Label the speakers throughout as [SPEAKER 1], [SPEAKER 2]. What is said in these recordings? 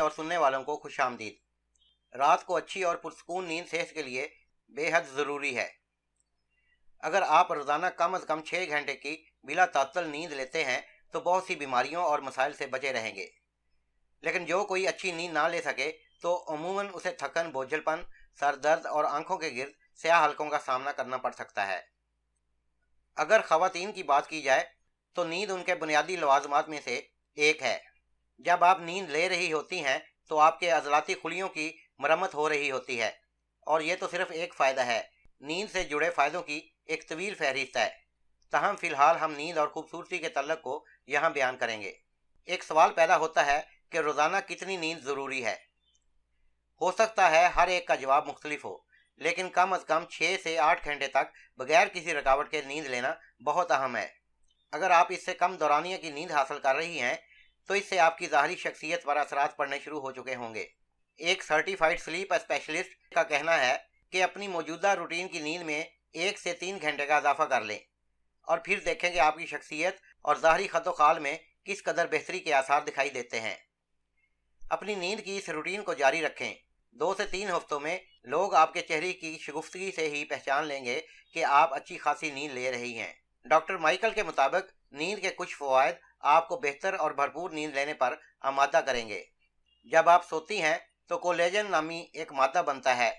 [SPEAKER 1] और सुनने वालों को खुशामदीद। रात को अच्छी और पुरसकून नींद सेहत के लिए बेहद ज़रूरी है। अगर आप रोज़ाना कम अज़ कम 6 घंटे की बिला तातल नींद लेते हैं तो बहुत सी बीमारियों और मसाइल से बचे रहेंगे। लेकिन जो कोई अच्छी नींद ना ले सके तो अमूमन उसे थकन, बोझलपन, सर दर्द और आंखों के गिर्द स्याह हलकों का सामना करना पड़ सकता है। अगर ख़वातीन की बात की जाए तो नींद उनके बुनियादी लवाजमात में से एक है। जब आप नींद ले रही होती हैं तो आपके अज़लाती खुलियों की मरम्मत हो रही होती है, और ये तो सिर्फ एक फ़ायदा है। नींद से जुड़े फ़ायदों की एक तवील फहरिस्त है, तहम फ़िलहाल हम नींद और खूबसूरती के तल्लुक़ को यहाँ बयान करेंगे। एक सवाल पैदा होता है कि रोज़ाना कितनी नींद ज़रूरी है। हो सकता है हर एक का जवाब मुख्तलिफ हो, लेकिन कम अज़ कम 6 से 8 घंटे तक बगैर किसी रुकावट के नींद लेना बहुत अहम है। अगर आप इससे कम दौरानिया की नींद हासिल कर रही हैं तो इससे आपकी ज़ाहरी शख्सियत पर असरात पड़ने शुरू हो चुके होंगे। एक सर्टिफाइड स्लीप स्पेशलिस्ट का कहना है कि अपनी मौजूदा रूटीन की नींद में 1 से 3 घंटे का इजाफा कर लें और फिर देखें कि आपकी शख्सियत और ज़ाहरी खतो-खाल में किस कदर बेहतरी के आसार दिखाई देते हैं। अपनी नींद की इस रूटीन को जारी रखें। 2 से 3 हफ्तों में लोग आपके चेहरे की शगुफ्तगी से ही पहचान लेंगे कि आप अच्छी खासी नींद ले रही हैं। डॉक्टर माइकल के मुताबिक नींद के कुछ फ़वाइद आपको बेहतर और भरपूर नींद लेने पर आमादा करेंगे। जब आप सोती हैं तो कोलेजन नामी एक मादा बनता है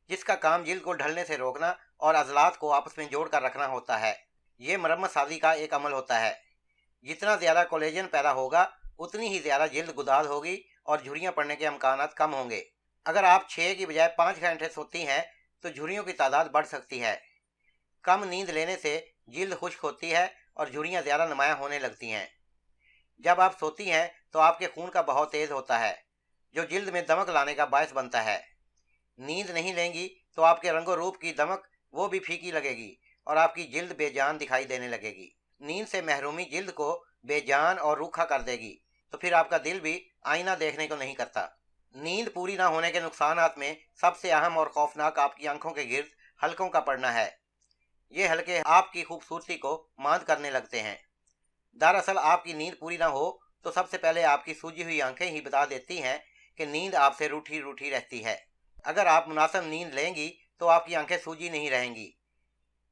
[SPEAKER 1] जिसका काम जिल्द को ढलने से रोकना और अज़लात को आपस में जोड़ कर रखना होता है। ये मरम्मत साजी का एक अमल होता है। जितना ज़्यादा कोलेजन पैदा होगा उतनी ही ज़्यादा जिल्द गुदाद होगी और झुर्रियाँ पड़ने के अमकानात कम होंगे। अगर आप 6 की बजाय 5 घंटे सोती हैं तो झुर्रियों की तादाद बढ़ सकती है। कम नींद लेने से जिल्द खुश्क होती है और झुर्रियाँ ज़्यादा नुमायाँ होने लगती हैं। जब आप सोती हैं तो आपके खून का बहाव तेज़ होता है जो जिल्द में दमक लाने का बायस बनता है। नींद नहीं लेंगी तो आपके रंगो रूप की दमक वो भी फीकी लगेगी और आपकी जिल्द बेजान दिखाई देने लगेगी। नींद से महरूमी जिल्द को बेजान और रूखा कर देगी तो फिर आपका दिल भी आईना देखने को नहीं करता। नींद पूरी ना होने के नुकसानात में सबसे अहम और खौफनाक आपकी आंखों के गिर्द हलकों का पड़ना है। ये हल्के आपकी खूबसूरती को मांद करने लगते हैं। दरअसल आपकी नींद पूरी ना हो तो सबसे पहले आपकी सूजी हुई आंखें ही बता देती हैं कि नींद आपसे रूठी रूठी रहती है। अगर आप मुनासिब नींद लेंगी तो आपकी आंखें सूजी नहीं रहेंगी।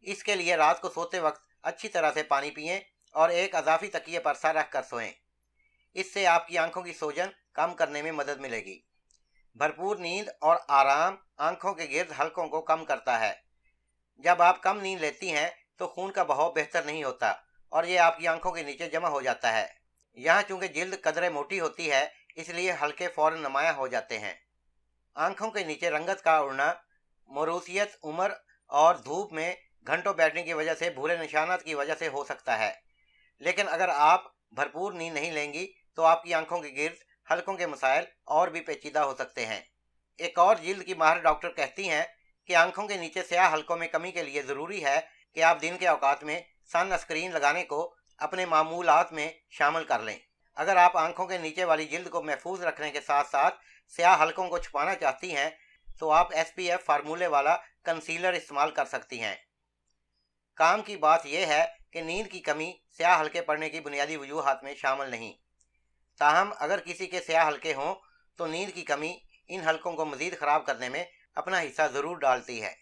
[SPEAKER 1] इसके लिए रात को सोते वक्त अच्छी तरह से पानी पिएं और एक अजाफी तकिए पर सर रख कर सोएं। इससे आपकी आंखों की सोजन कम करने में मदद मिलेगी। भरपूर नींद और आराम आंखों के गिर्द हलकों को कम करता है। जब आप कम नींद लेती हैं तो खून का बहाव बेहतर नहीं होता और ये आपकी आंखों के नीचे जमा हो जाता है। यहाँ चूँकि जिल्द कदरे मोटी होती है इसलिए हल्के फ़ौरन नुमायाँ हो जाते हैं। आंखों के नीचे रंगत का उड़ना मरूसियत, उम्र और धूप में घंटों बैठने की वजह से भूरे निशानात की वजह से हो सकता है। लेकिन अगर आप भरपूर नींद नहीं लेंगी तो आपकी आंखों के गिर्द हलकों के मसाइल और भी पेचीदा हो सकते हैं। एक और जिल्द की माहिर डॉक्टर कहती हैं कि आंखों के नीचे स्याह हलकों में कमी के लिए ज़रूरी है कि आप दिन के औकात में सन स्क्रीन लगाने को अपने मामूलात में शामिल कर लें। अगर आप आंखों के नीचे वाली जिल्द को महफूज रखने के साथ साथ स्याह हलकों को छुपाना चाहती हैं तो आप SPF फार्मूले वाला कंसीलर इस्तेमाल कर सकती हैं। काम की बात यह है कि नींद की कमी स्याह हल्के पड़ने की बुनियादी वजूहात में शामिल नहीं। ताहम अगर किसी के स्याह हल्के हों तो नींद की कमी इन हलकों को मज़ीद ख़राब करने में अपना हिस्सा ज़रूर डालती है।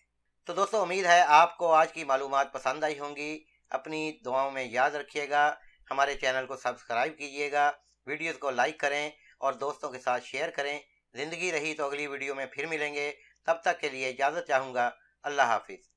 [SPEAKER 1] तो दोस्तों, उम्मीद है आपको आज की मालूमात पसंद आई होंगी। अपनी दुआओं में याद रखिएगा। हमारे चैनल को सब्सक्राइब कीजिएगा, वीडियोज़ को लाइक करें और दोस्तों के साथ शेयर करें। ज़िंदगी रही तो अगली वीडियो में फिर मिलेंगे। तब तक के लिए इजाज़त चाहूँगा। अल्लाह हाफिज़।